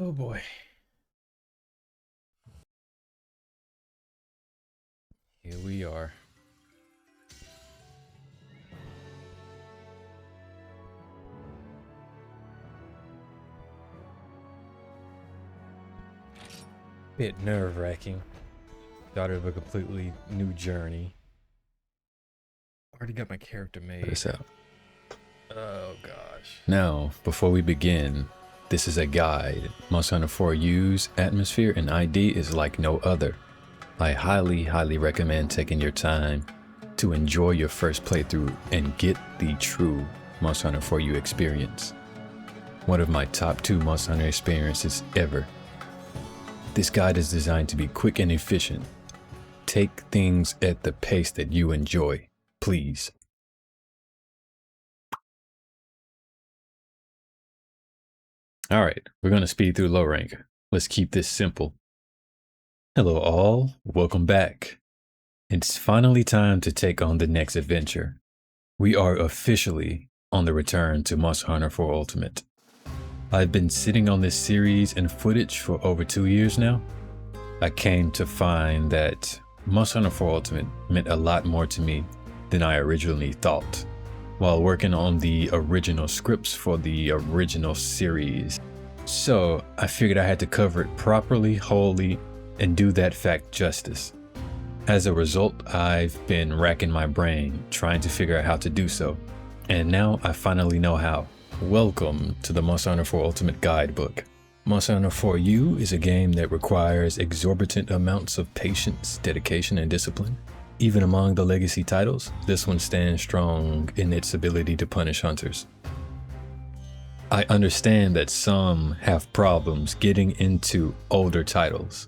Oh boy. Here we are. Bit nerve-wracking. Started of a completely new journey. Already got my character made. Check this out. Oh gosh. Now, before we begin, this is a guide. Monster Hunter 4U's atmosphere and ID is like no other. I highly recommend taking your time to enjoy your first playthrough and get the true Monster Hunter 4U experience. One of my top 2 Monster Hunter experiences ever. This guide is designed to be quick and efficient. Take things at the pace that you enjoy, please. Alright, we're going to speed through low rank. Let's keep this simple. Hello all, welcome back. It's finally time to take on the next adventure. We are officially on the return to Monster Hunter 4 Ultimate. I've been sitting on this series and footage for over 2 years now. I came to find that Monster Hunter 4 Ultimate meant a lot more to me than I originally thought, while working on the original scripts for the original series. So I figured I had to cover it properly, wholly, and do that fact justice. As a result, I've been racking my brain trying to figure out how to do so, and now I finally know how. Welcome to the Monster Hunter 4 Ultimate Guidebook. Monster Hunter 4U is a game that requires exorbitant amounts of patience, dedication, and discipline. Even among the legacy titles, this one stands strong in its ability to punish hunters. I understand that some have problems getting into older titles,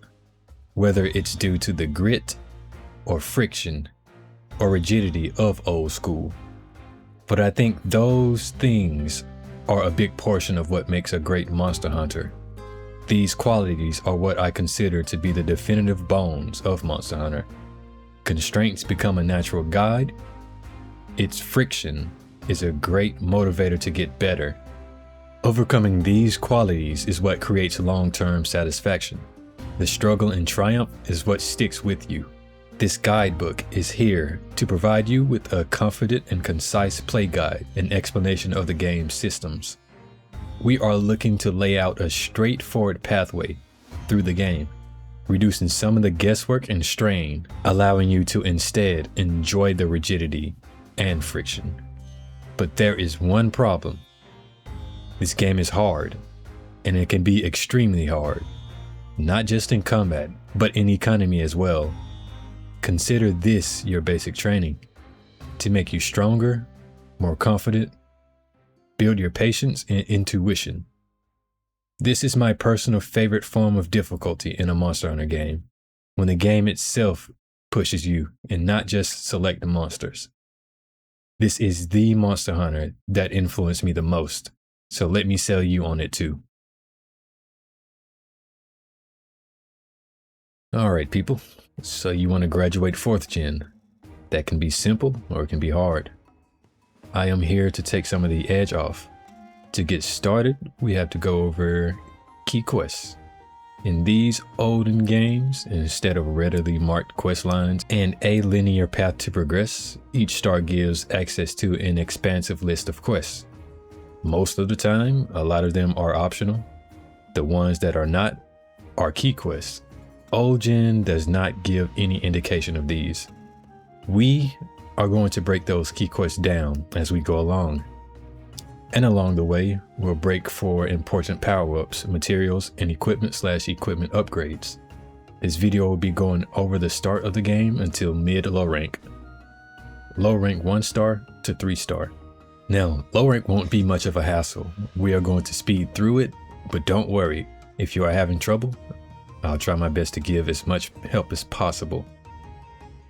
whether it's due to the grit or friction or rigidity of old school. But I think those things are a big portion of what makes a great Monster Hunter. These qualities are what I consider to be the definitive bones of Monster Hunter. Constraints become a natural guide. Its friction is a great motivator to get better. Overcoming these qualities is what creates long-term satisfaction. The struggle and triumph is what sticks with you. This guidebook is here to provide you with a confident and concise play guide and explanation of the game's systems. We are looking to lay out a straightforward pathway through the game, reducing some of the guesswork and strain, allowing you to instead enjoy the rigidity and friction. But there is one problem. This game is hard, and it can be extremely hard, not just in combat, but in economy as well. Consider this your basic training to make you stronger, more confident, build your patience and intuition. This is my personal favorite form of difficulty in a Monster Hunter game, when the game itself pushes you and not just select monsters. This is the Monster Hunter that influenced me the most, so let me sell you on it too. Alright people, so you want to graduate 4th gen. That can be simple or it can be hard. I am here to take some of the edge off. To get started, we have to go over key quests. In these olden games, instead of readily marked quest lines and a linear path to progress, each star gives access to an expansive list of quests. Most of the time, a lot of them are optional. The ones that are not are key quests. Old Gen does not give any indication of these. We are going to break those key quests down as we go along. And along the way, we'll break for important power-ups, materials, and equipment/equipment upgrades. This video will be going over the start of the game until mid-low rank. Low rank 1 star to 3 star. Now, low rank won't be much of a hassle. We are going to speed through it, but don't worry, if you are having trouble, I'll try my best to give as much help as possible.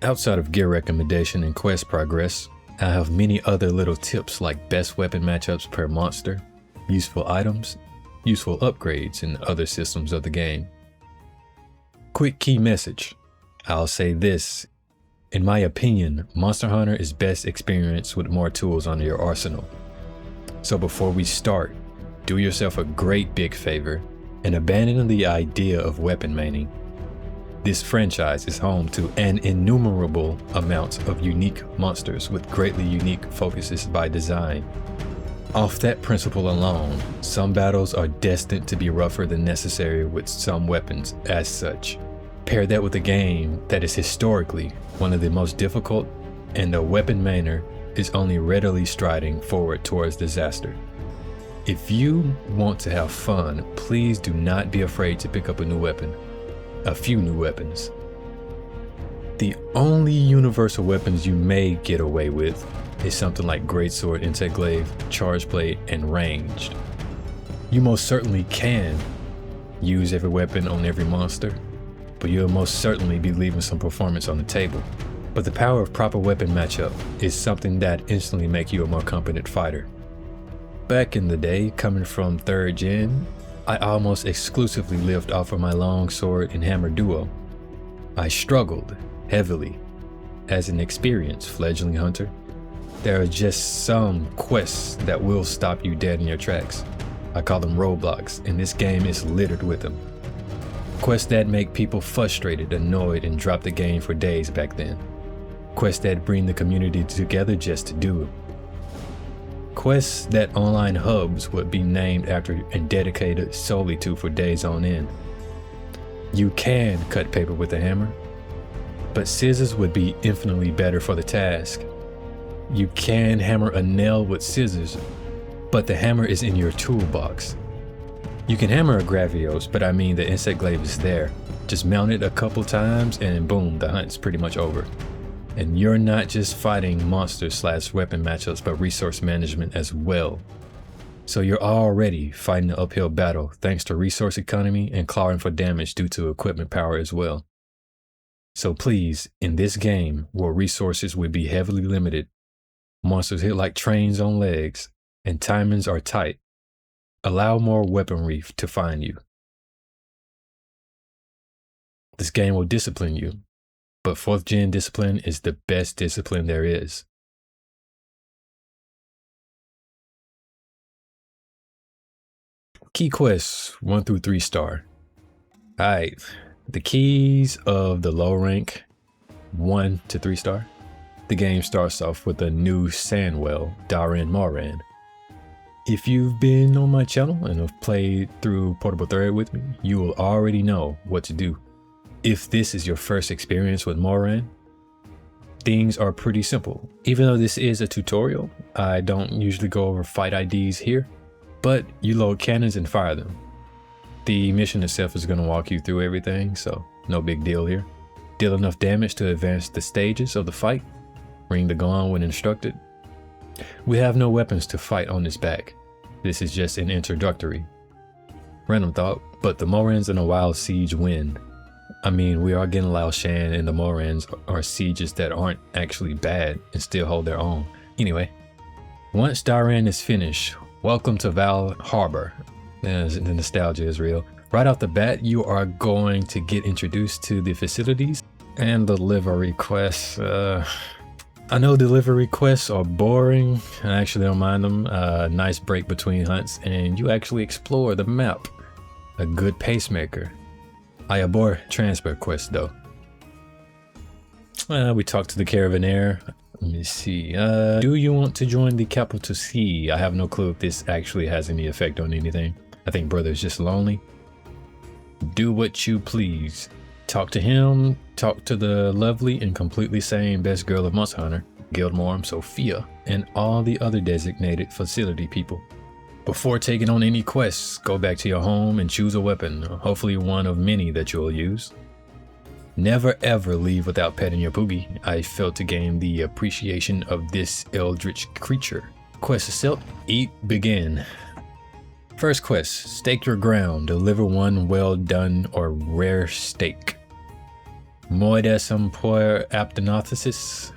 Outside of gear recommendation and quest progress, I have many other little tips like best weapon matchups per monster, useful items, useful upgrades, and other systems of the game. Quick key message. I'll say this. In my opinion, Monster Hunter is best experienced with more tools on your arsenal. So before we start, do yourself a great big favor and abandoning the idea of weapon maining. This franchise is home to an innumerable amount of unique monsters with greatly unique focuses by design. Off that principle alone, some battles are destined to be rougher than necessary with some weapons as such. Pair that with a game that is historically one of the most difficult, and the weapon mainer is only readily striding forward towards disaster. If you want to have fun, please do not be afraid to pick up a new weapon. A few new weapons. The only universal weapons you may get away with is something like Greatsword, Insect Glaive, Charge Blade, and Ranged. You most certainly can use every weapon on every monster, but you'll most certainly be leaving some performance on the table. But the power of proper weapon matchup is something that instantly makes you a more competent fighter. Back in the day, coming from 3rd gen, I almost exclusively lived off of my longsword and hammer duo. I struggled heavily. As an experienced fledgling hunter, there are just some quests that will stop you dead in your tracks. I call them roadblocks, and this game is littered with them. Quests that make people frustrated, annoyed, and drop the game for days back then. Quests that bring the community together just to do it. Quests that online hubs would be named after and dedicated solely to for days on end. You can cut paper with a hammer, but scissors would be infinitely better for the task. You can hammer a nail with scissors, but the hammer is in your toolbox. You can hammer a Gravios, but I mean the Insect Glaive is there. Just mount it a couple times and boom, the hunt's pretty much over. And you're not just fighting monster/weapon matchups, but resource management as well. So you're already fighting an uphill battle thanks to resource economy and clawing for damage due to equipment power as well. So please, in this game where resources would be heavily limited, monsters hit like trains on legs, and timings are tight, allow more weaponry to find you. This game will discipline you. But 4th gen discipline is the best discipline there is. Key quests 1 through 3 star. Alright, the keys of the low rank 1 to 3 star. The game starts off with a new Sandwell, Daran Moran. If you've been on my channel and have played through Portable Thread with me, you will already know what to do. If this is your first experience with Moran, things are pretty simple. Even though this is a tutorial, I don't usually go over fight IDs here, but you load cannons and fire them. The mission itself is going to walk you through everything, so no big deal here. Deal enough damage to advance the stages of the fight. Ring the gong when instructed. We have no weapons to fight on this back. This is just an introductory. Random thought, but the Morans in a wild siege win. I mean, we are getting Lao Shan, and the Morans are sieges that aren't actually bad and still hold their own. Anyway, once Daran is finished, welcome to Val Harbor. The nostalgia is real. Right off the bat, you are going to get introduced to the facilities and the delivery quests. I know delivery quests are boring. I actually don't mind them. Nice break between hunts, and you actually explore the map. A good pacemaker. I abhor transfer quests though. We talked to the Caravaneer. Let me see. Do you want to join the Capital C? I have no clue if this actually has any effect on anything. I think brother's just lonely. Do what you please. Talk to him, talk to the lovely and completely sane best girl of Monster Hunter, Guildmorm, Sophia, and all the other designated facility people. Before taking on any quests, go back to your home and choose a weapon, hopefully one of many that you'll use. Never ever leave without petting your poogie. I failed to gain the appreciation of this eldritch creature. Quest itself, eat, begin. First quest, stake your ground, deliver one well done or rare steak. Moides poor aptonothesis.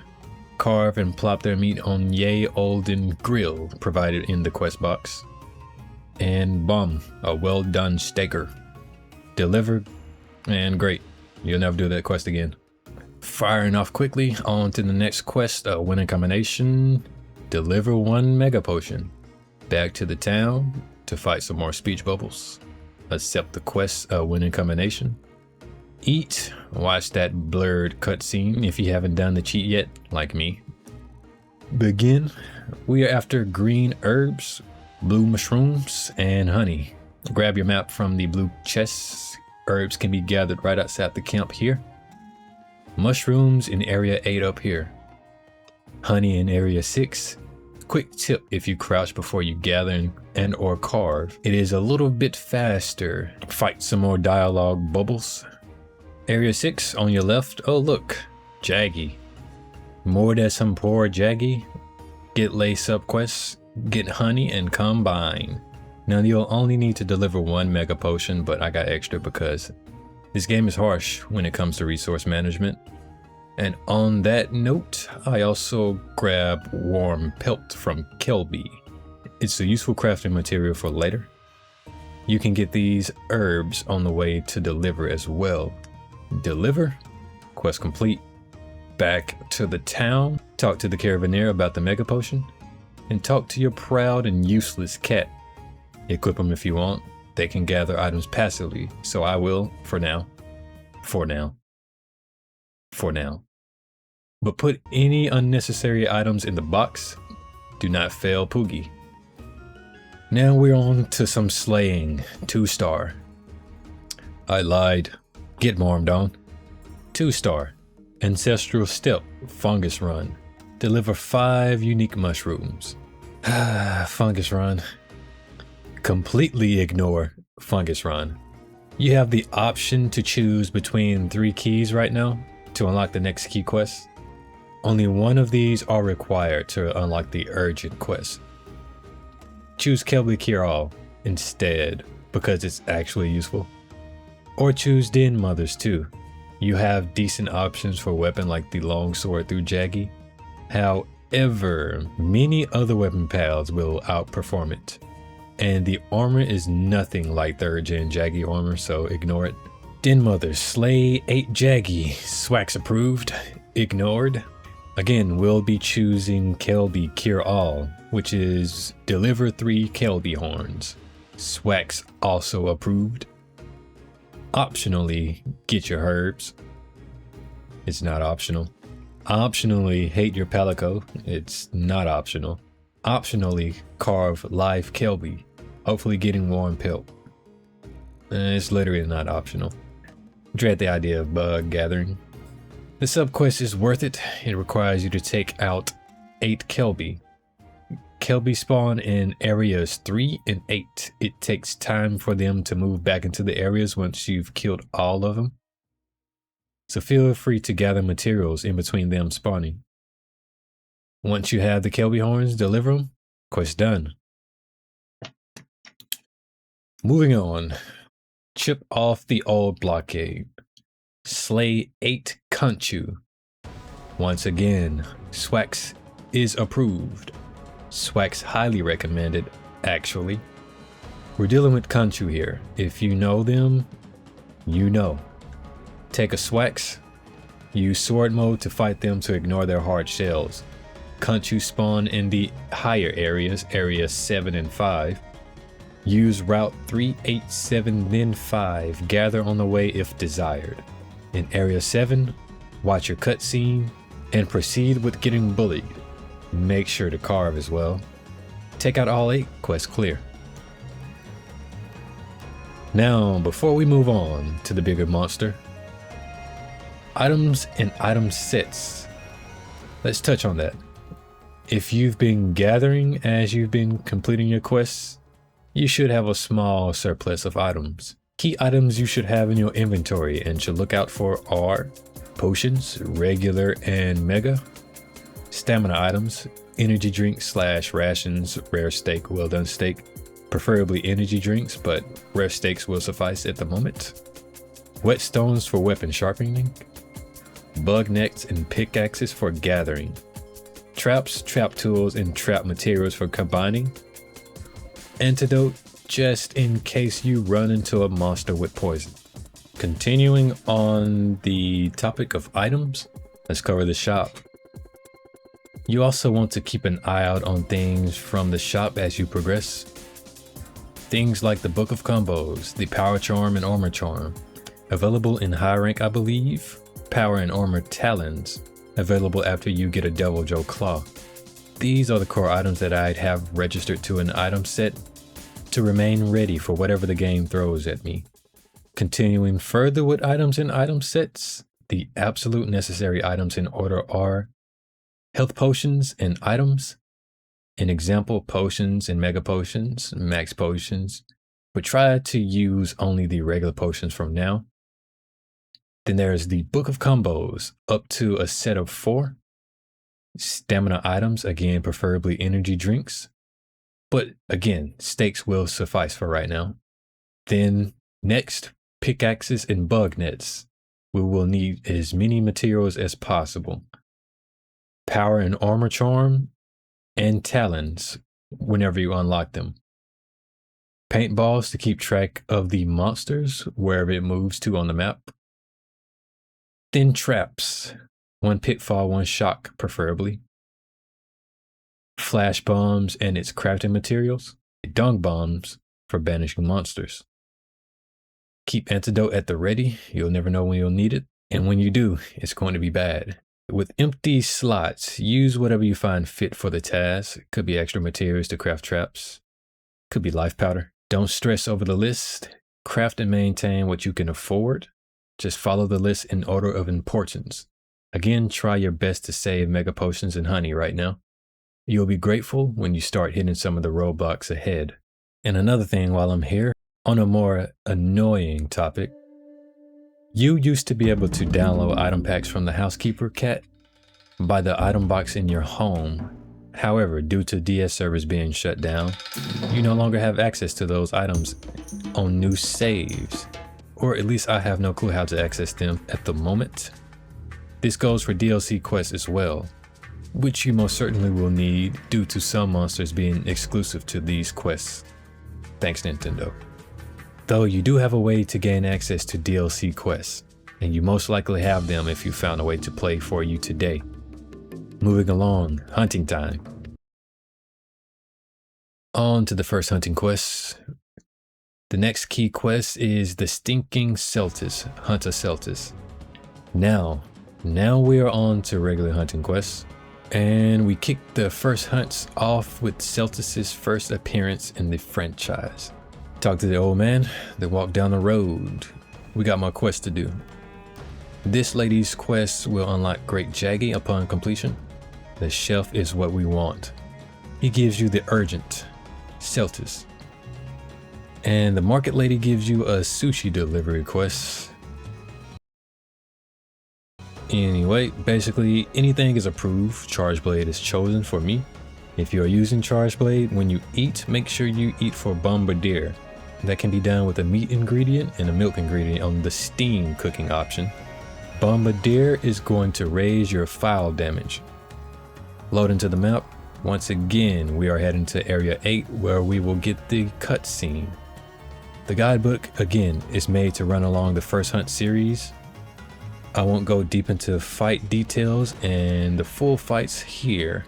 Carve and plop their meat on ye olden grill provided in the quest box. And bomb, a well done staker. Delivered, and great. You'll never do that quest again. Firing off quickly, on to the next quest, a winning combination. Deliver one mega potion. Back to the town to fight some more speech bubbles. Accept the quest winning combination. Eat. Watch that blurred cutscene if you haven't done the cheat yet, like me. Begin. We are after green herbs, blue mushrooms, and honey. Grab your map from the blue chests. Herbs can be gathered right outside the camp here. Mushrooms in area 8 up here. Honey in area 6. Quick tip: if you crouch before you gather and or carve, it is a little bit faster. Fight some more dialogue bubbles. Area 6 on your left. Oh look, Jaggy. More than some poor Jaggy. Get lace up quests, get honey, and combine. Now you'll only need to deliver 1 mega potion, but I got extra because this game is harsh when it comes to resource management. And on that note, I also grab warm pelt from Kelby. It's a useful crafting material for later. You can get these herbs on the way to deliver as well. Deliver, quest complete. Back to the town, talk to the caravaneer about the mega potion, and talk to your proud and useless cat. Equip them if you want. They can gather items passively, so I will for now. For now. But put any unnecessary items in the box. Do not fail Poogie. Now we're on to some slaying. 2-star. I lied. Get warmed on. 2-star. Ancestral Step. Fungus Run. Deliver 5 unique mushrooms. Fungus Run. Completely ignore Fungus Run. You have the option to choose between 3 keys right now to unlock the next key quest. Only one of these are required to unlock the urgent quest. Choose Kelby Cure All instead because it's actually useful. Or choose Den Mothers too. You have decent options for weapon like the longsword through Jaggy. However, many other weapon paths will outperform it. And the armor is nothing like 3rd gen Jaggy armor, so ignore it. Den Mothers, slay 8 Jaggy. Swax approved. Ignored. Again, we'll be choosing Kelby Cure All, which is deliver 3 Kelby horns. Swax also approved. Optionally, get your herbs. It's not optional. Optionally, hate your Palico. It's not optional. Optionally, carve live Kelby. Hopefully getting warm pelt. It's literally not optional. Dread the idea of bug gathering. The subquest is worth it. It requires you to take out 8 Kelby. Kelby spawn in areas 3 and 8. It takes time for them to move back into the areas once you've killed all of them. So feel free to gather materials in between them spawning. Once you have the Kelby horns, deliver them. Quest done. Moving on. Chip off the old blockade. Slay 8 Conchu. Once again, Swax is approved. Swax highly recommended, actually. We're dealing with Conchu here. If you know them, you know. Take a Swax. Use sword mode to fight them to ignore their hard shells. Conchu spawn in the higher areas, areas 7 and 5. Use route 3, 8, 7, then 5. Gather on the way if desired. In area 7, watch your cutscene and proceed with getting bullied. Make sure to carve as well. Take out all 8, quest clear. Now, before we move on to the bigger monster, items and item sets. Let's touch on that. If you've been gathering as you've been completing your quests, you should have a small surplus of items. Key items you should have in your inventory and should look out for are potions, regular and mega, stamina items, energy drinks / rations, rare steak, well done steak, preferably energy drinks, but rare steaks will suffice at the moment, whetstones for weapon sharpening, bug nets and pickaxes for gathering, traps, trap tools, and trap materials for combining, antidote just in case you run into a monster with poison. Continuing on the topic of items, let's cover the shop. You also want to keep an eye out on things from the shop as you progress. things like the Book of Combos, the Power Charm and Armor Charm, available in high rank I believe, Power and Armor Talons, available after you get a Devil Joe Claw. These are the core items that I'd have registered to an item set to remain ready for whatever the game throws at me. Continuing further with items in item sets, the absolute necessary items in order are health potions and items. An example, potions and mega potions, max potions, but try to use only the regular potions from now. Then there's the Book of Combos, up to a set of 4. Stamina items, again, preferably energy drinks. But again, steaks will suffice for right now. Then next, pickaxes and bug nets. We will need as many materials as possible. Power and Armor Charm and Talons whenever you unlock them. Paintballs to keep track of the monsters wherever it moves to on the map. Then traps. 1 pitfall, 1 shock preferably. Flash bombs and its crafting materials. Dung bombs for banishing monsters. Keep antidote at the ready. You'll never know when you'll need it. And when you do, it's going to be bad. With empty slots, use whatever you find fit for the task. Could be extra materials to craft traps. Could be life powder. Don't stress over the list. Craft and maintain what you can afford. Just follow the list in order of importance. Again, try your best to save mega potions and honey right now. You'll be grateful when you start hitting some of the roadblocks ahead. And another thing while I'm here, on a more annoying topic, you used to be able to download item packs from the housekeeper cat by the item box in your home. However, due to DS servers being shut down, you no longer have access to those items on new saves. Or at least I have no clue how to access them at the moment. This goes for DLC quests as well, which you most certainly will need due to some monsters being exclusive to these quests. Thanks, Nintendo. Though you do have a way to gain access to DLC quests, and you most likely have them if you found a way to play for you today. Moving along, hunting time. On to the first hunting quest. The next key quest is the Stinking Celtis, Hunt a Celtis. Now we are on to regular hunting quests, and we kick the first hunts off with Celtis' first appearance in the franchise. Talk to the old man, then walk down the road. We got more quests to do. This lady's quest will unlock Great Jaggy upon completion. The shelf is what we want. He gives you the urgent Celtis. And the market lady gives you a sushi delivery quest. Anyway, basically anything is approved. Charge Blade is chosen for me. If you are using Charge Blade, when you eat, make sure you eat for Bombardier. That can be done with a meat ingredient and a milk ingredient on the steam cooking option. Bombardier is going to raise your file damage. Load into the map. Once again, we are heading to Area 8 where we will get the cutscene. The guidebook, again, is made to run along the first hunt series. I won't go deep into fight details and the full fights here.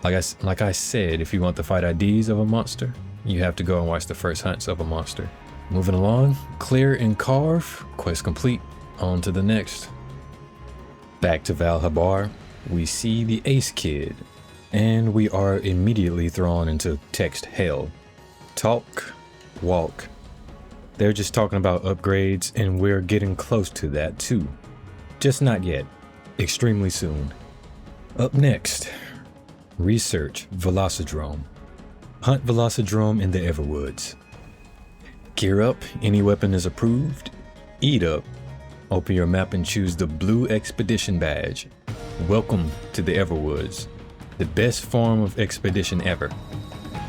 Like I said, if you want the fight IDs of a monster, you have to go and watch the first hunts of a monster. Moving along, clear and carve, quest complete, on to the next. Back to Valhabar, we see the Ace Kid, and we are immediately thrown into text hell. Talk, walk. They're just talking about upgrades, and we're getting close to that too. Just not yet, extremely soon. Up next, research Velocidrome. Hunt Velocidrome in the Everwoods. Gear up, any weapon is approved. Eat up. Open your map and choose the blue expedition badge. Welcome to the Everwoods, the best form of expedition ever.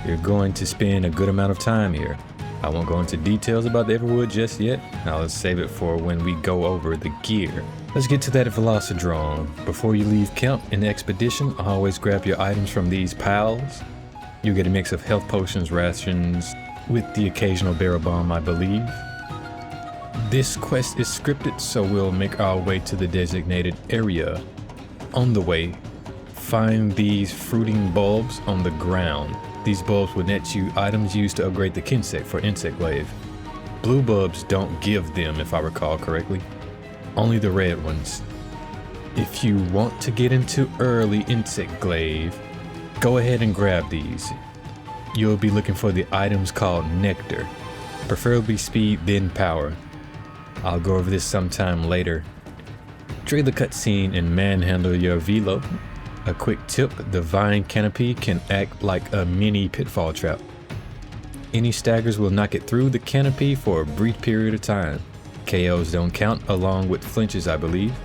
You're going to spend a good amount of time here. I won't go into details about the Everwood just yet. I'll save it for when we go over the gear. Let's get to that Velocidrome. Before you leave camp in the expedition, always grab your items from these piles. You get a mix of health potions, rations, with the occasional barrel bomb, I believe. This quest is scripted, so we'll make our way to the designated area. On the way, find these fruiting bulbs on the ground. These bulbs will net you items used to upgrade the Kinset for Insect Glaive. Blue bulbs don't give them, if I recall correctly. Only the red ones. If you want to get into early Insect Glaive, go ahead and grab these. You'll be looking for the items called Nectar, preferably speed then power. I'll go over this sometime later. Trade the cutscene and manhandle your velo. A quick tip, the vine canopy can act like a mini pitfall trap. Any staggers will knock it through the canopy for a brief period of time. KOs don't count along with flinches, I believe.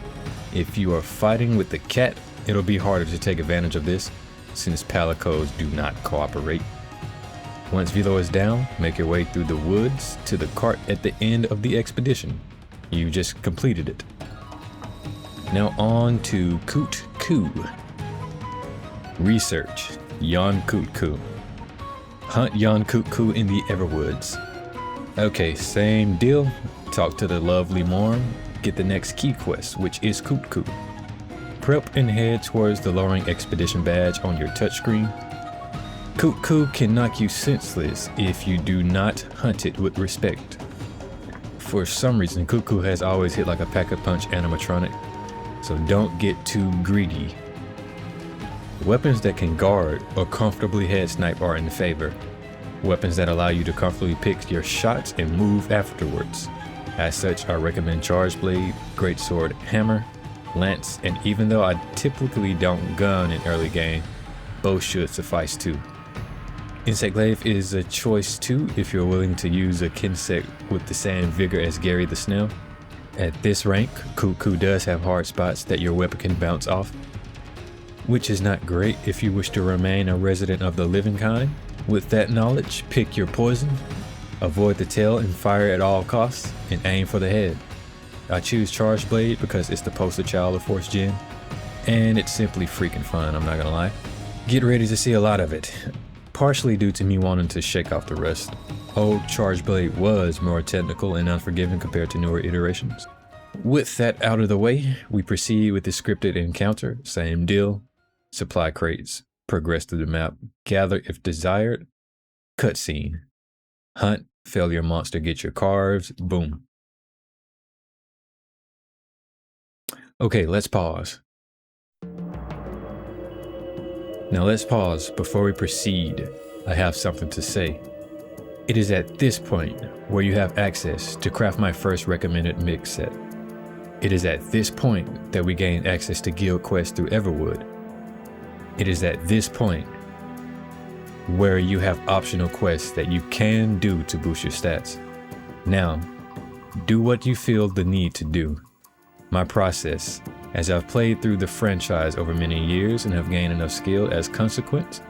If you are fighting with the cat, it'll be harder to take advantage of this, since palicos do not cooperate. Once velo is down, make your way through the woods to the cart at the end of the expedition. You just completed it. Now on to Koot Koo. Research Yon Koot Koo. Hunt Yon Koot Koo in the Everwoods. Okay, same deal. Talk to the lovely Morn. Get the next key quest, which is Koot Koo. Prep and head towards the lowering expedition badge on your touchscreen. Koot Koo can knock you senseless if you do not hunt it with respect. For some reason, Koot Koo has always hit like a pack-a-punch animatronic, so don't get too greedy. Weapons that can guard or comfortably head snipe are in favor. Weapons that allow you to comfortably pick your shots and move afterwards. As such, I recommend Charge Blade, Greatsword, Hammer, Lance, and even though I typically don't gun in early game, both should suffice too. Insect Glaive is a choice too if you're willing to use a Kinset with the same vigor as Gary the Snail. At this rank, Koot Koo does have hard spots that your weapon can bounce off, which is not great if you wish to remain a resident of the living kind. With that knowledge, pick your poison, avoid the tail and fire at all costs, and aim for the head. I choose Charge Blade because it's the poster child of Force Gen, and it's simply freaking fun, I'm not gonna lie. Get ready to see a lot of it, partially due to me wanting to shake off the rest. Old Charge Blade was more technical and unforgiving compared to newer iterations. With that out of the way, we proceed with the scripted encounter. Same deal. Supply crates, progress through the map, gather if desired, cutscene, hunt, fail your monster, get your carves, boom. Okay, let's pause. Now let's pause before we proceed. I have something to say. It is at this point where you have access to craft my first recommended mix set. It is at this point that we gain access to guild quests through Everwood. It is at this point where you have optional quests that you can do to boost your stats. Now, do what you feel the need to do. My process, as I've played through the franchise over many years and have gained enough skill as consequence,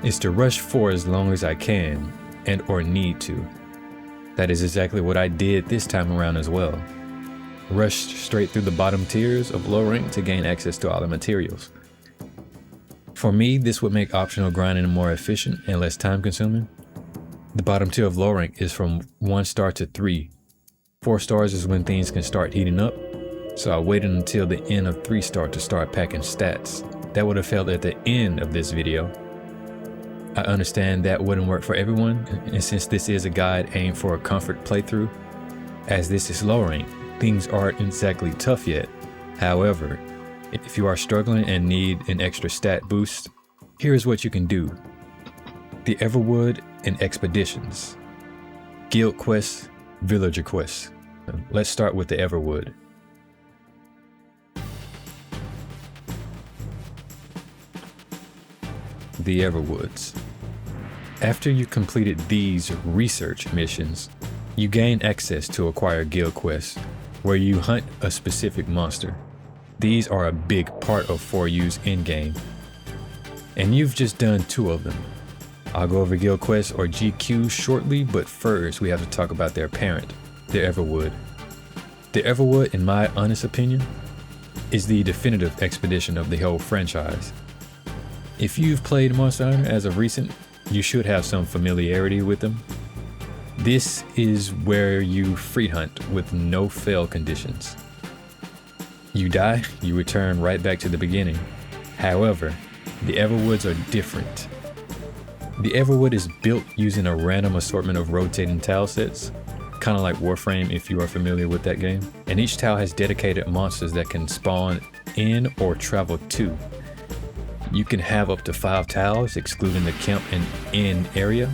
is to rush for as long as I can and or need to. That is exactly what I did this time around as well. Rushed straight through the bottom tiers of low rank to gain access to all the materials. For me, this would make optional grinding more efficient and less time consuming. The bottom tier of low rank is from 1 star to 3. 4 stars is when things can start heating up, so I waited until the end of 3 star to start packing stats. That would have failed at the end of this video. I understand that wouldn't work for everyone, and since this is a guide aimed for a comfort playthrough, as this is low rank, things aren't exactly tough yet. However, if you are struggling and need an extra stat boost, here's what you can do. The Everwood and Expeditions. Guild quests, Villager quests. Let's start with the Everwood. The Everwoods. After you completed these research missions, you gain access to acquire guild quests, where you hunt a specific monster. These are a big part of 4U's endgame, and you've just done 2 of them. I'll go over guild quests or GQs shortly, but first we have to talk about their parent, the Everwood. The Everwood, in my honest opinion, is the definitive expedition of the whole franchise. If you've played Monster Hunter as of recent, you should have some familiarity with them. This is where you free hunt with no fail conditions. You die, you return right back to the beginning. However, the Everwoods are different. The Everwood is built using a random assortment of rotating tile sets, kind of like Warframe if you are familiar with that game. And each tile has dedicated monsters that can spawn in or travel to. You can have up to 5 tiles, excluding the camp and inn area,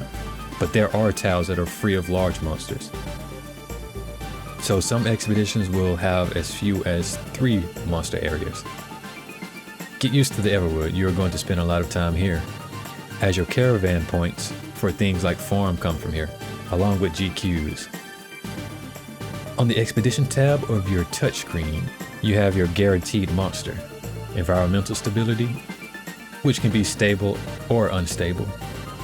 but there are tiles that are free of large monsters. So some expeditions will have as few as 3 monster areas. Get used to the Everwood, you are going to spend a lot of time here, as your caravan points for things like farm come from here, along with GQs. On the expedition tab of your touchscreen, you have your guaranteed monster, environmental stability, which can be stable or unstable.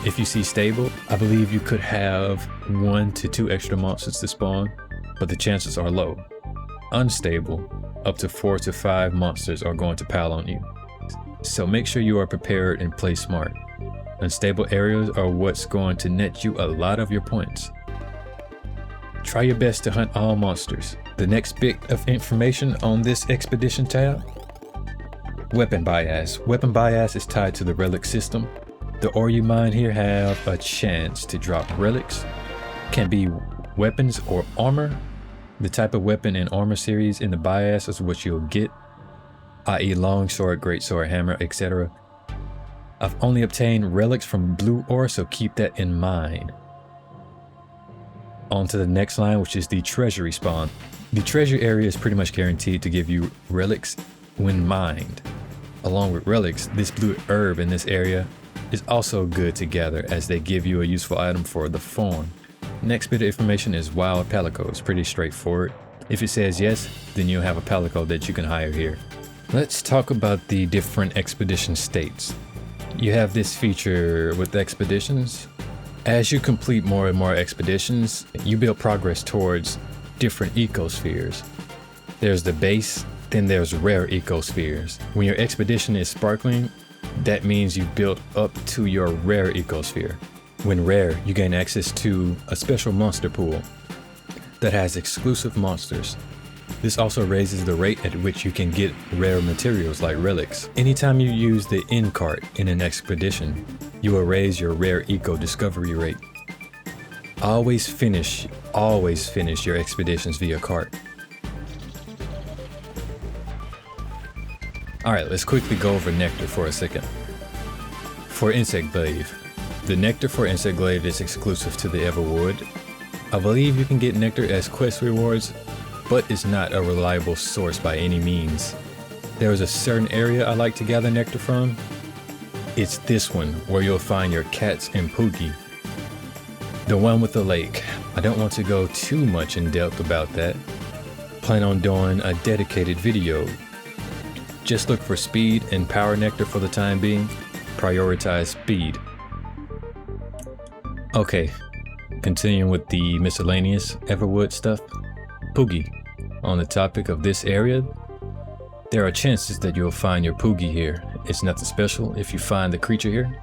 If you see stable, I believe you could have 1 to 2 extra monsters to spawn, but the chances are low. Unstable, up to 4 to 5 monsters are going to pile on you. So make sure you are prepared and play smart. Unstable areas are what's going to net you a lot of your points. Try your best to hunt all monsters. The next bit of information on this expedition tab: weapon bias. Weapon bias is tied to the relic system. The ore you mine here have a chance to drop relics. Can be weapons or armor. The type of weapon and armor series in the bias is what you'll get, i.e. longsword, greatsword, hammer, etc. I've only obtained relics from blue ore, so keep that in mind. On to the next line, which is the treasury spawn. The treasure area is pretty much guaranteed to give you relics when mined. Along with relics, this blue herb in this area is also good to gather, as they give you a useful item for the farm. Next bit of information is wild palico. It's pretty straightforward. If it says yes, then you'll have a palico that you can hire here. Let's talk about the different expedition states. You have this feature with expeditions. As you complete more and more expeditions, you build progress towards different ecospheres. There's the base, then there's rare ecospheres. When your expedition is sparkling, that means you built up to your rare ecosphere. When rare, you gain access to a special monster pool that has exclusive monsters. This also raises the rate at which you can get rare materials like relics. Anytime you use the inn cart in an expedition, you will raise your rare eco discovery rate. Always finish your expeditions via cart. Alright, let's quickly go over Nectar for a second. For Insect Glaive, the Nectar for Insect Glaive is exclusive to the Everwood. I believe you can get Nectar as quest rewards, but it's not a reliable source by any means. There is a certain area I like to gather Nectar from. It's this one, where you'll find your cats and Poogie. The one with the lake. I don't want to go too much in depth about that. Plan on doing a dedicated video. Just look for speed and power Nectar for the time being. Prioritize speed. Okay, continuing with the miscellaneous Everwood stuff. Poogie. On the topic of this area, there are chances that you'll find your Poogie here. It's nothing special. If you find the creature here,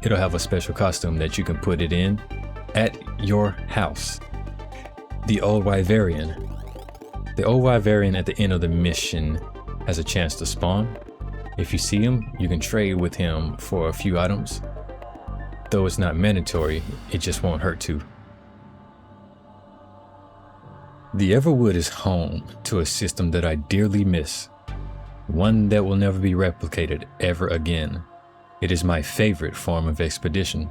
it'll have a special costume that you can put it in at your house. The Old Wyverian. The Old Wyverian at the end of the mission has a chance to spawn. If you see him, you can trade with him for a few items. Though it's not mandatory, it just won't hurt to. The Everwood is home to a system that I dearly miss. One that will never be replicated ever again. It is my favorite form of expedition.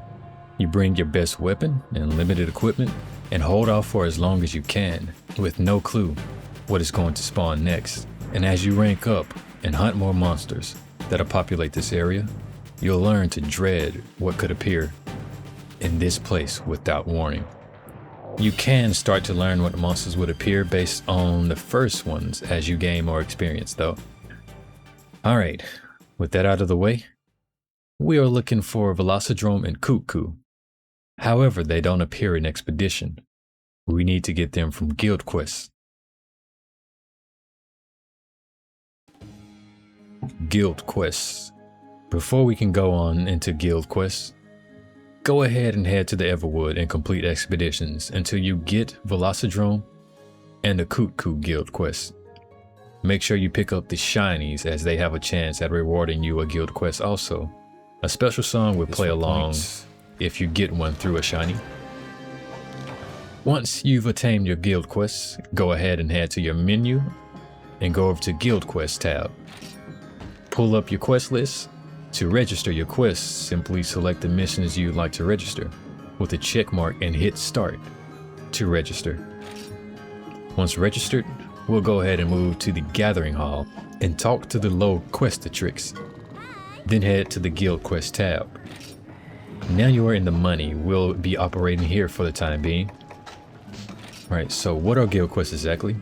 You bring your best weapon and limited equipment and hold off for as long as you can, with no clue what is going to spawn next. And as you rank up and hunt more monsters that'll populate this area, you'll learn to dread what could appear in this place without warning. You can start to learn what monsters would appear based on the first ones as you gain more experience though. Alright, with that out of the way, we are looking for Velocidrome and Cuckoo. However, they don't appear in Expedition. We need to get them from guild quests. Guild quests. Before we can go on into guild quests, go ahead and head to the Everwood and complete expeditions until you get Velocidrome and the Cuckoo guild quest. Make sure you pick up the shinies as they have a chance at rewarding you a guild quest also. A special song will play along if you get one through a shiny. Once you've attained your guild quests, go ahead and head to your menu and go over to Guild Quest tab. Pull up your quest list. To register your quests, simply select the missions you'd like to register with a check mark and hit start to register. Once registered, we'll go ahead and move to the Gathering Hall and talk to the low questatrix. Then head to the Guild Quest tab. Now you are in the money. We'll be operating here for the time being. Alright, so what are guild quests exactly?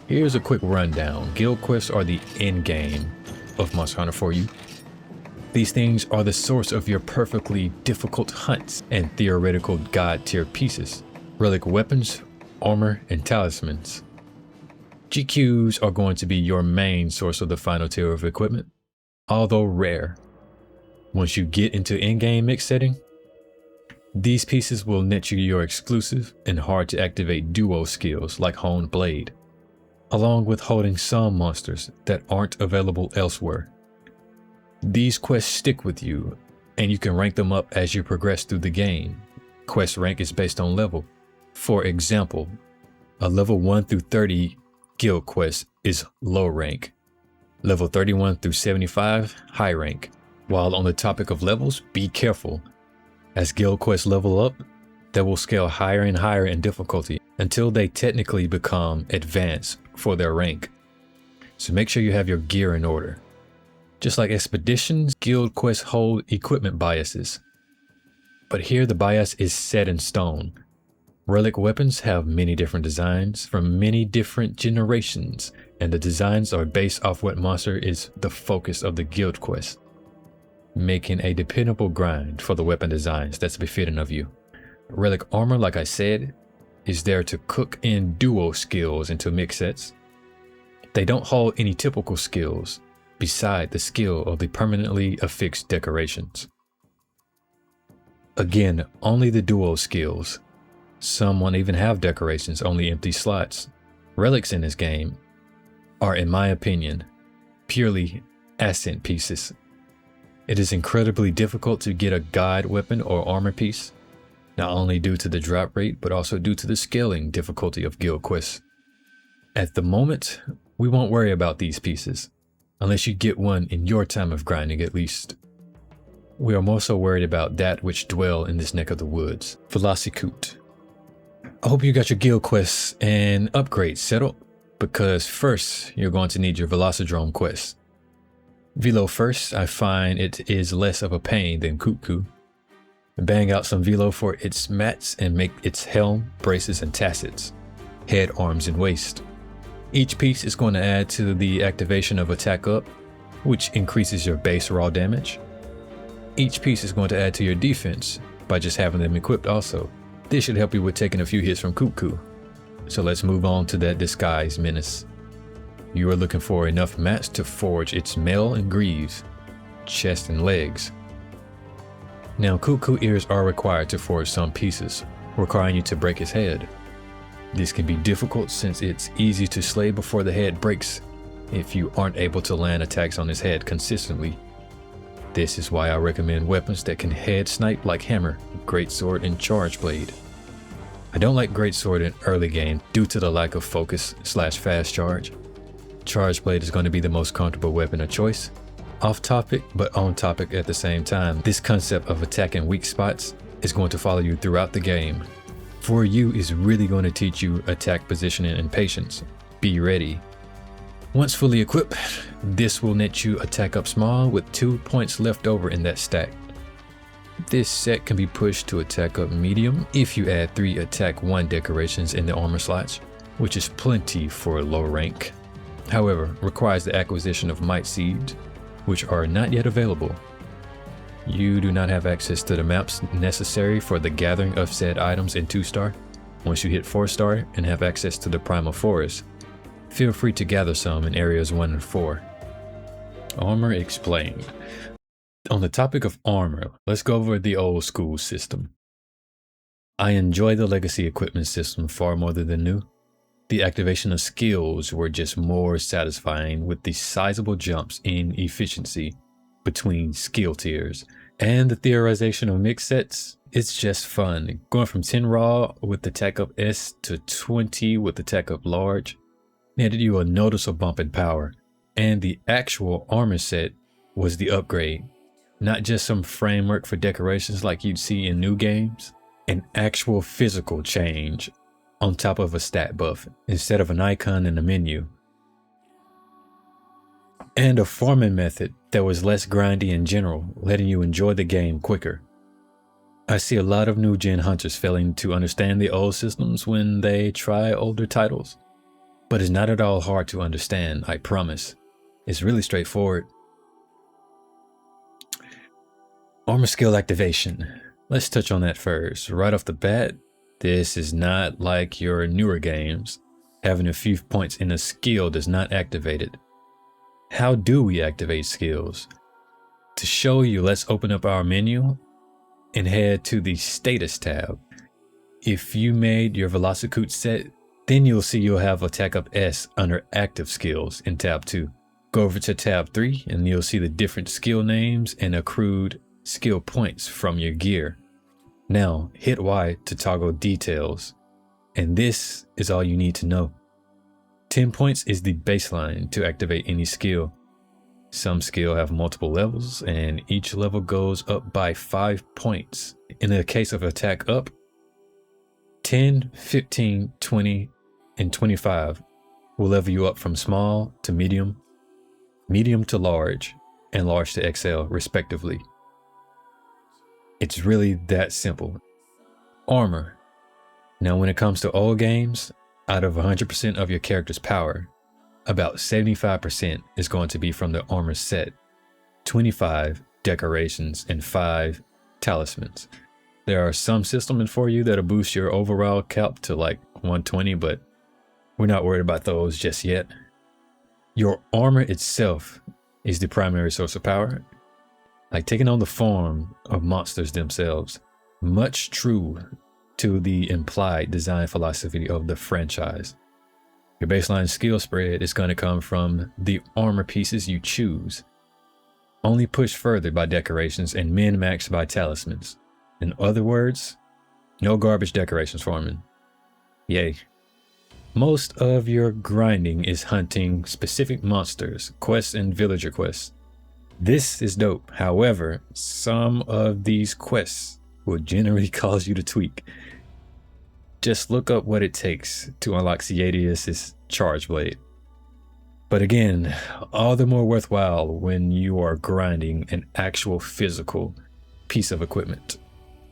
Here's a quick rundown. Guild quests are the end game of Monster Hunter 4U. These things are the source of your perfectly difficult hunts and theoretical god tier pieces. Relic weapons, armor, and talismans. GQs are going to be your main source of the final tier of equipment, although rare. Once you get into in-game mix setting, these pieces will net you your exclusive and hard to activate duo skills like Honed Blade, along with holding some monsters that aren't available elsewhere. These quests stick with you, and you can rank them up as you progress through the game. Quest rank is based on level. For example, a level 1 through 30 guild quest is low rank. Level 31 through 75, high rank. While on the topic of levels, be careful. As guild quests level up, they will scale higher and higher in difficulty until they technically become advanced for their rank. So make sure you have your gear in order. Just like expeditions, guild quests hold equipment biases. But here the bias is set in stone. Relic weapons have many different designs from many different generations, and the designs are based off what monster is the focus of the guild quest, making a dependable grind for the weapon designs that's befitting of you. Relic armor, like I said, is there to cook in duo skills into mix sets. They don't hold any typical skills beside the skill of the permanently affixed decorations. Again, only the duo skills. Some won't even have decorations, only empty slots. Relics in this game are, in my opinion, purely accent pieces. It is incredibly difficult to get a guide weapon or armor piece, not only due to the drop rate, but also due to the scaling difficulty of guild quests. At the moment, we won't worry about these pieces, unless you get one in your time of grinding at least. We are more so worried about that which dwell in this neck of the woods. VelociKut. I hope you got your guild quests and upgrades settled, because first you're going to need your Velocidrome quest. Velo first, I find it is less of a pain than Kutku. Bang out some Velo for its mats and make its helm, braces, and tassets, head, arms, and waist. Each piece is going to add to the activation of Attack Up, which increases your base raw damage. Each piece is going to add to your defense by just having them equipped also. This should help you with taking a few hits from Kutku. So let's move on to that Disguise Menace. You are looking for enough mats to forge its mail and greaves, chest and legs. Now Kutku ears are required to forge some pieces, requiring you to break his head. This can be difficult since it's easy to slay before the head breaks if you aren't able to land attacks on his head consistently. This is why I recommend weapons that can head snipe like Hammer, Greatsword, and Charge Blade. I don't like Greatsword in early game due to the lack of focus / fast charge. Charge Blade is going to be the most comfortable weapon of choice. Off topic, but on topic at the same time, this concept of attacking weak spots is going to follow you throughout the game. 4U is really going to teach you attack positioning and patience. Be ready. Once fully equipped, this will net you Attack Up Small with 2 points left over in that stack. This set can be pushed to Attack Up Medium if you add 3 Attack 1 decorations in the armor slots, which is plenty for low rank. However, requires the acquisition of Might Seeds, which are not yet available. You do not have access to the maps necessary for the gathering of said items in 2-star. Once you hit 4-star and have access to the Primal Forest, feel free to gather some in areas 1 and 4. Armor explained. On the topic of armor, let's go over the old school system. I enjoy the legacy equipment system far more than the new. The activation of skills were just more satisfying with the sizable jumps in efficiency between skill tiers And the theorization of mixed sets, it's just fun. Going from 10 raw with the tech up S to 20 with the tech up large netted you a noticeable bump in power. And the actual armor set was the upgrade. Not just some framework for decorations like you'd see in new games. An actual physical change on top of a stat buff instead of an icon in the menu. And a farming method that was less grindy in general, letting you enjoy the game quicker. I see a lot of new gen hunters failing to understand the old systems when they try older titles. But it's not at all hard to understand, I promise. It's really straightforward. Armor skill activation. Let's touch on that first. Right off the bat, this is not like your newer games. Having a few points in a skill does not activate it. How do we activate skills? To show you, let's open up our menu and head to the status tab. If you made your VelociKut set, then you'll see you'll have attack up S under active skills in tab 2. Go over to tab 3 and you'll see the different skill names and accrued skill points from your gear. Now hit Y to toggle details, and this is all you need to know. 10 points is the baseline to activate any skill. Some skill have multiple levels and each level goes up by 5 points. In the case of attack up, 10, 15, 20, and 25 will level you up from small to medium, medium to large, and large to XL respectively. It's really that simple. Armor. Now when it comes to old games, out of 100% of your character's power, about 75% is going to be from the armor set, 25 decorations, and 5 talismans. There are some systems for you that'll boost your overall cap to like 120, but we're not worried about those just yet. Your armor itself is the primary source of power, like taking on the form of monsters themselves, much true to the implied design philosophy of the franchise. Your baseline skill spread is going to come from the armor pieces you choose, only pushed further by decorations and min-maxed by talismans. In other words, no garbage decorations farming. Yay. Most of your grinding is hunting specific monsters, quests, and villager quests. This is dope. However, some of these quests will generally cause you to tweak. Just look up what it takes to unlock Ciadius's charge blade. But again, all the more worthwhile when you are grinding an actual physical piece of equipment.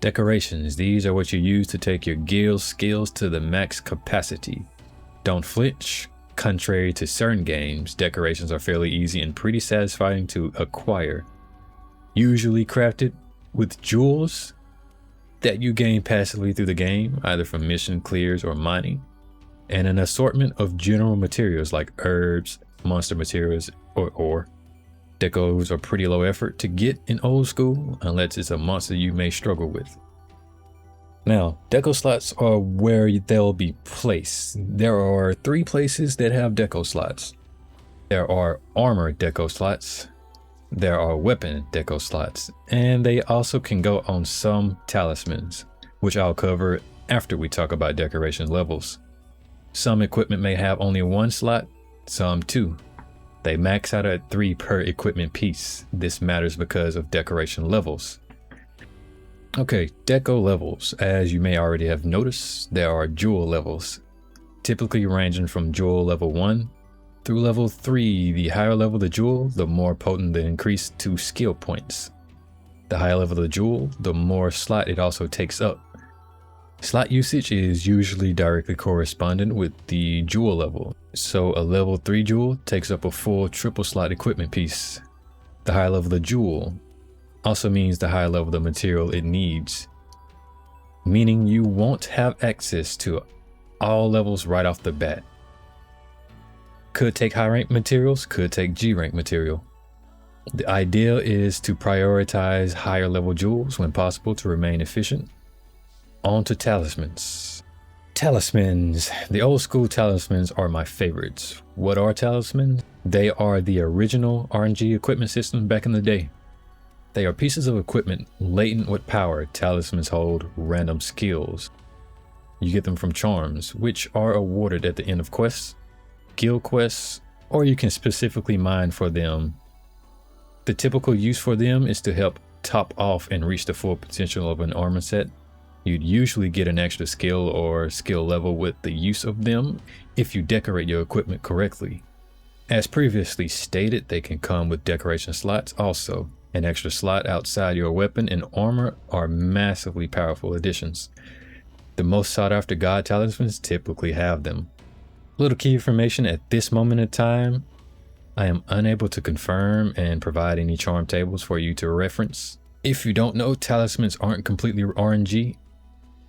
Decorations, these are what you use to take your guild skills to the max capacity. Don't flinch. Contrary to certain games, decorations are fairly easy and pretty satisfying to acquire. Usually crafted with jewels that you gain passively through the game, either from mission clears or mining, and an assortment of general materials like herbs, monster materials, or ore. Decos are pretty low effort to get in old school, unless it's a monster you may struggle with. Now, deco slots are where they'll be placed. There are 3 places that have deco slots. There are armor deco slots, there are weapon deco slots, and they also can go on some talismans, which I'll cover after we talk about decoration levels. Some equipment may have only 1 slot, some 2. They max out at 3 per equipment piece. This matters because of decoration levels. Okay, deco levels. As you may already have noticed, there are jewel levels, typically ranging from jewel level 1 through level 3. The higher level the jewel, the more potent the increase to skill points. The higher level the jewel, the more slot it also takes up. Slot usage is usually directly correspondent with the jewel level, so a level 3 jewel takes up a full triple slot equipment piece. The higher level the jewel also means the higher level the material it needs, meaning you won't have access to all levels right off the bat. Could take high rank materials, could take G rank material. The idea is to prioritize higher level jewels when possible to remain efficient. On to talismans. Talismans. The old school talismans are my favorites. What are talismans? They are the original RNG equipment system back in the day. They are pieces of equipment latent with power. Talismans hold random skills. You get them from charms, which are awarded at the end of quests, guild quests, or you can specifically mine for them. The typical use for them is to help top off and reach the full potential of an armor set. You'd usually get an extra skill or skill level with the use of them if you decorate your equipment correctly. As previously stated, they can come with decoration slots also. An extra slot outside your weapon and armor are massively powerful additions. The most sought after god talismans typically have them. Little key information at this moment in time, I am unable to confirm and provide any charm tables for you to reference. If you don't know, talismans aren't completely RNG,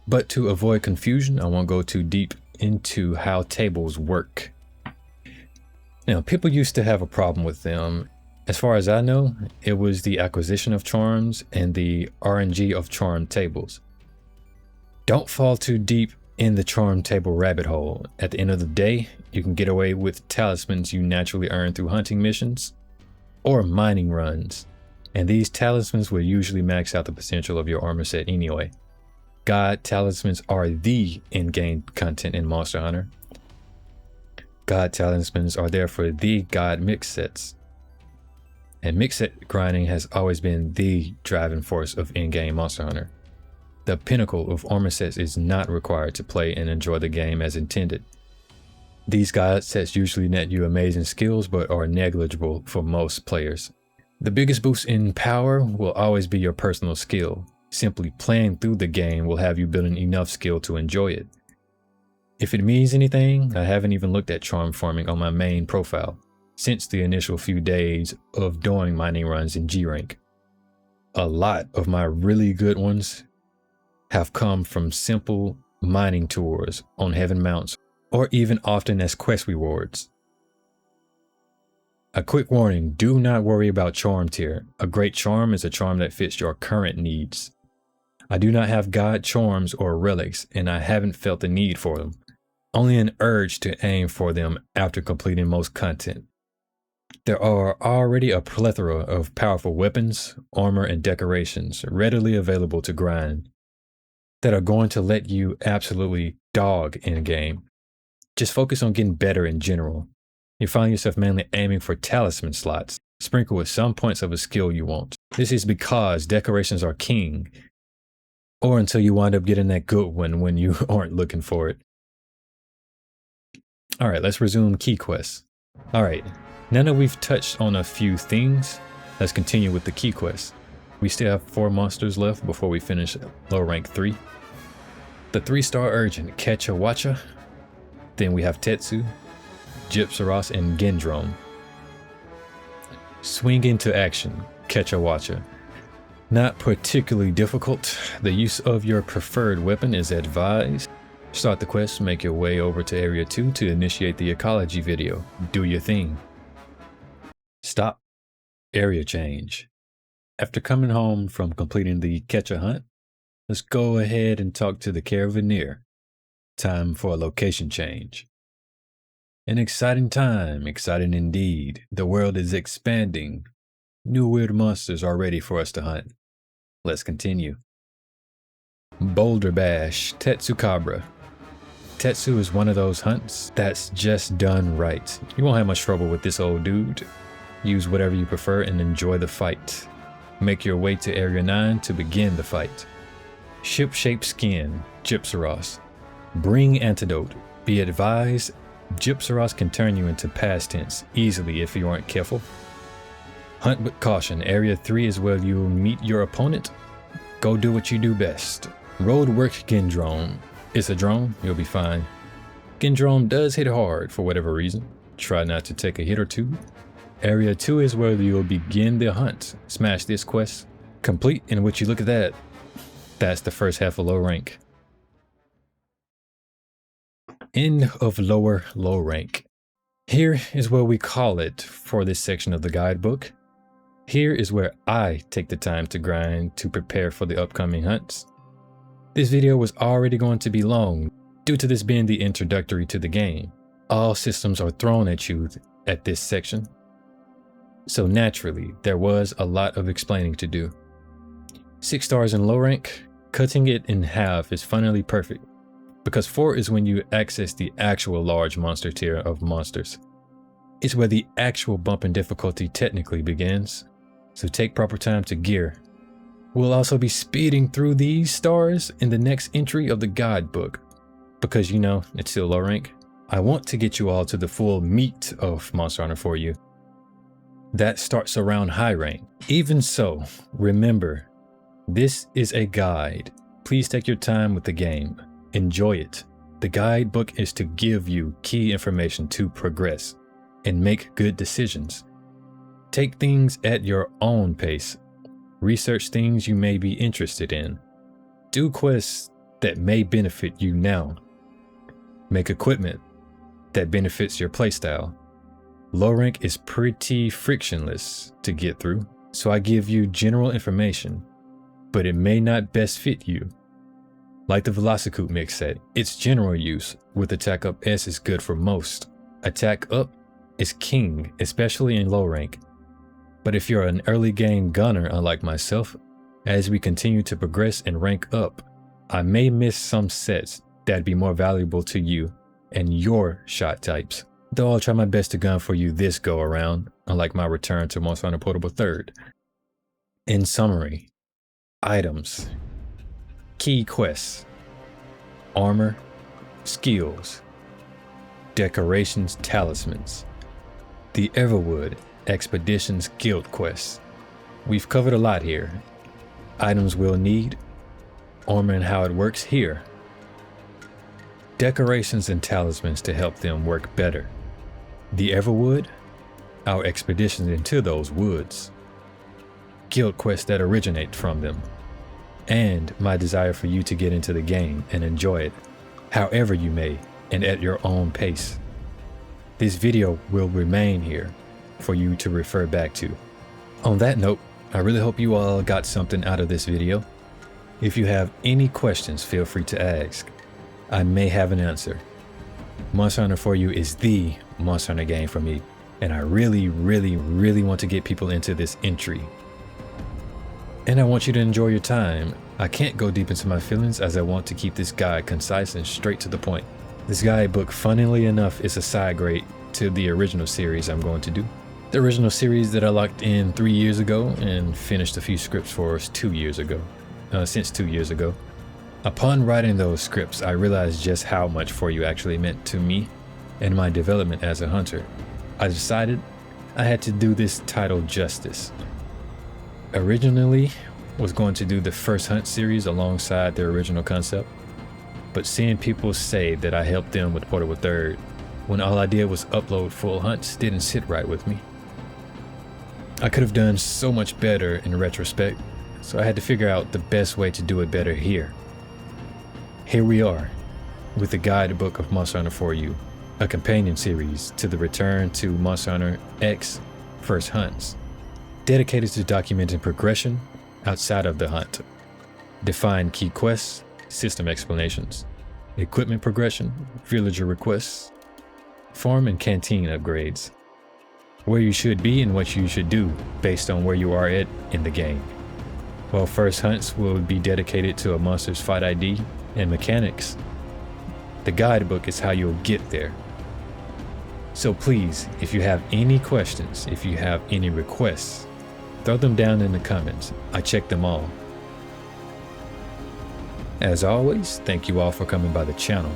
but to avoid confusion, I won't go too deep into how tables work. Now, people used to have a problem with them. As far as I know, it was the acquisition of charms and the RNG of charm tables. Don't fall too deep in the charm table rabbit hole. At the end of the day, you can get away with talismans you naturally earn through hunting missions or mining runs, and these talismans will usually max out the potential of your armor set anyway. God talismans are the in-game content in Monster Hunter. God talismans are therefore the God mix sets. And mix set grinding has always been the driving force of in-game Monster Hunter. The pinnacle of armor sets is not required to play and enjoy the game as intended. These God sets usually net you amazing skills but are negligible for most players. The biggest boost in power will always be your personal skill. Simply playing through the game will have you building enough skill to enjoy it. If it means anything, I haven't even looked at charm farming on my main profile since the initial few days of doing mining runs in G rank. A lot of my really good ones have come from simple mining tours on heaven mounts or even often as quest rewards. A quick warning, do not worry about charm tier. A great charm is a charm that fits your current needs. I do not have god charms or relics, and I haven't felt the need for them. Only an urge to aim for them after completing most content. There are already a plethora of powerful weapons, armor, and decorations readily available to grind that are going to let you absolutely dog in game. Just focus on getting better in general. You find yourself mainly aiming for talisman slots, sprinkled with some points of a skill you want. This is because decorations are king, or until you wind up getting that good one when you aren't looking for it. Alright, let's resume key quests. Alright, now that we've touched on a few things, let's continue with the key quests. We still have 4 monsters left before we finish low rank 3. The 3-star urgent, Kechawacha. Then we have Tetsu, Gypsaros, and Gendrome. Swing into action, Kechawacha. Not particularly difficult. The use of your preferred weapon is advised. Start the quest, make your way over to Area 2 to initiate the ecology video. Do your thing. Stop. Area change. After coming home from completing the Kecha hunt, let's go ahead and talk to the Caravaneer. Time for a location change. An exciting time, exciting indeed. The world is expanding. New weird monsters are ready for us to hunt. Let's continue. Boulder Bash, Tetsukabra. Tetsu is one of those hunts that's just done right. You won't have much trouble with this old dude. Use whatever you prefer and enjoy the fight. Make your way to Area 9 to begin the fight. Ship-shaped skin, Gypsaros. Bring antidote. Be advised, Gypsaros can turn you into past tense easily if you aren't careful. Hunt with caution. Area 3 is where you'll meet your opponent. Go do what you do best. Roadwork Gendrome. It's a drone, you'll be fine. Gendrome does hit hard for whatever reason. Try not to take a hit or two. Area 2 is where you'll begin the hunt. Smash this quest. Complete, and would you look at that? That's the first half of low rank. End of lower low rank. Here is where we call it for this section of the guidebook. Here is where I take the time to grind to prepare for the upcoming hunts. This video was already going to be long due to this being the introductory to the game. All systems are thrown at you at this section. So naturally, there was a lot of explaining to do. 6 stars in low rank, cutting it in half is finally perfect, because 4 is when you access the actual large monster tier of monsters. It's where the actual bump in difficulty technically begins, so take proper time to gear. We'll also be speeding through these stars in the next entry of the guidebook, because you know, it's still low rank. I want to get you all to the full meat of Monster Hunter 4U. That starts around high rank. Even so, remember, this is a guide. Please take your time with the game. Enjoy it. The guidebook is to give you key information to progress and make good decisions. Take things at your own pace. Research things you may be interested in. Do quests that may benefit you now. Make equipment that benefits your playstyle. Low rank is pretty frictionless to get through, so I give you general information, but it may not best fit you. Like the VelociKut Mixed Set, its general use with attack up S is good for most. Attack up is king, especially in low rank. But if you're an early game gunner unlike myself, as we continue to progress and rank up, I may miss some sets that'd be more valuable to you and your shot types. Though I'll try my best to gun for you this go around, unlike my return to Monster Hunter Portable 3rd. In summary, items, key quests, armor, skills, decorations, talismans, the Everwood Expeditions Guild quests. We've covered a lot here. Items we'll need, armor and how it works here, decorations and talismans to help them work better, the Everwood, our expeditions into those woods, guild quests that originate from them, and my desire for you to get into the game and enjoy it however you may and at your own pace. This video will remain here for you to refer back to. On that note, I really hope you all got something out of this video. If you have any questions, feel free to ask. I may have an answer. Monster Hunter 4U is the Monster Hunter game for me, and I really want to get people into this entry. And I want you to enjoy your time. I can't go deep into my feelings as I want to keep this guide concise and straight to the point. This guidebook, funnily enough, is a side grade to the original series I'm going to do. The original series that I locked in 3 years ago and finished a few scripts for us 2 years ago. Since 2 years ago. Upon writing those scripts, I realized just how much 4U actually meant to me and my development as a hunter. I decided I had to do this title justice. Originally, was going to do the First Hunt series alongside their original concept, but seeing people say that I helped them with Portable 3rd when all I did was upload full hunts didn't sit right with me. I could have done so much better in retrospect, so I had to figure out the best way to do it better here. Here we are, with the Guidebook of Monster Hunter 4U, a companion series to the return to Monster Hunter X First Hunts, dedicated to documenting progression outside of the hunt, define key quests, system explanations, equipment progression, villager requests, farm and canteen upgrades, where you should be and what you should do based on where you are at in the game. While First Hunts will be dedicated to a monster's fight ID and mechanics, the guidebook is how you'll get there. So please, if you have any questions, if you have any requests, throw them down in the comments. I check them all. As always, thank you all for coming by the channel.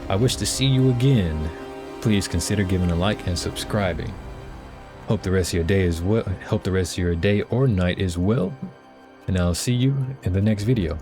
I wish to see you again. Please consider giving a like and subscribing. Hope the rest of your day is well. Hope the rest of your day or night is well. And I'll see you in the next video.